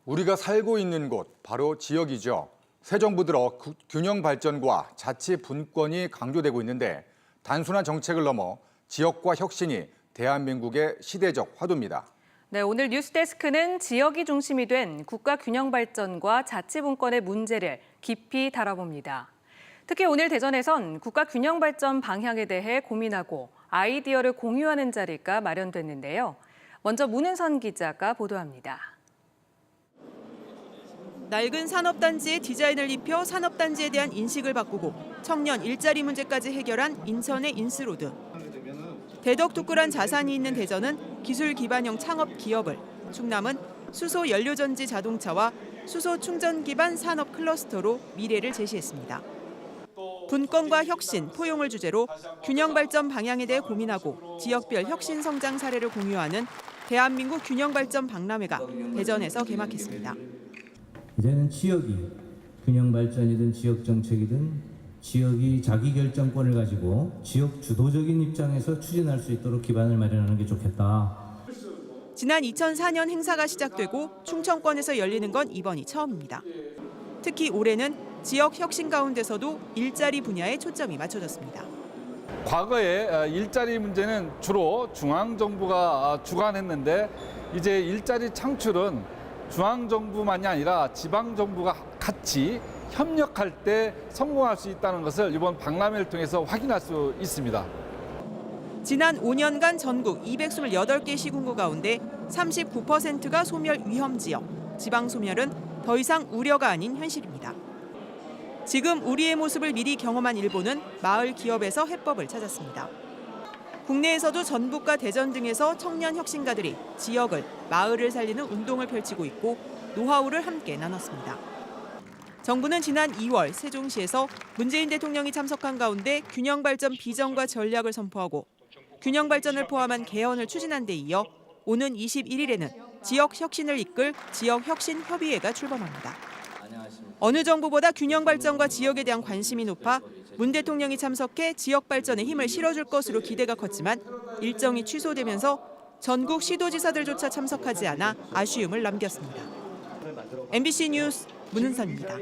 우리가 살고 있는 곳, 바로 지역이죠. 새 정부 들어 균형 발전과 자치 분권이 강조되고 있는데 단순한 정책을 넘어 지역과 혁신이 대한민국의 시대적 화두입니다. 네, 오늘 뉴스데스크는 지역이 중심이 된 국가 균형 발전과 자치 분권의 문제를 깊이 다뤄봅니다. 특히 오늘 대전에선 국가 균형 발전 방향에 대해 고민하고 아이디어를 공유하는 자리가 마련됐는데요. 먼저 문은선 기자가 보도합니다. 낡은 산업단지에 디자인을 입혀 산업단지에 대한 인식을 바꾸고 청년 일자리 문제까지 해결한 인천의 인스로드. 대덕두꾸란 자산이 있는 대전은 기술 기반형 창업 기업을, 충남은 수소 연료전지 자동차와 수소 충전 기반 산업 클러스터로 미래를 제시했습니다. 분권과 혁신, 포용을 주제로 균형 발전 방향에 대해 고민하고 지역별 혁신 성장 사례를 공유하는 대한민국 균형 발전 박람회가 대전에서 개막했습니다. 이제는 지역이 균형 발전이든 지역 정책이든 지역이 자기 결정권을 가지고 지역 주도적인 입장에서 추진할 수 있도록 기반을 마련하는 게 좋겠다. 지난 2004년 행사가 시작되고 충청권에서 열리는 건 이번이 처음입니다. 특히 올해는 지역 혁신 가운데서도 일자리 분야에 초점이 맞춰졌습니다. 과거에 일자리 문제는 주로 중앙정부가 주관했는데 이제 일자리 창출은 중앙정부만이 아니라 지방정부가 같이 협력할 때 성공할 수 있다는 것을 이번 박람회를 통해서 확인할 수 있습니다. 지난 5년간 전국 228개 시군구 가운데 39%가 소멸 위험 지역, 지방 소멸은 더 이상 우려가 아닌 현실입니다. 지금 우리의 모습을 미리 경험한 일본은 마을 기업에서 해법을 찾았습니다. 국내에서도 전북과 대전 등에서 청년 혁신가들이 지역을, 마을을 살리는 운동을 펼치고 있고 노하우를 함께 나눴습니다. 정부는 지난 2월 세종시에서 문재인 대통령이 참석한 가운데 균형 발전 비전과 전략을 선포하고 균형 발전을 포함한 개헌을 추진한 데 이어 오는 21일에는 지역 혁신을 이끌 지역 혁신 협의회가 출범합니다. 어느 정부보다 균형 발전과 지역에 대한 관심이 높아 문 대통령이 참석해 지역 발전에 힘을 실어줄 것으로 기대가 컸지만 일정이 취소되면서 전국 시도지사들조차 참석하지 않아 아쉬움을 남겼습니다. MBC 뉴스 문은선입니다.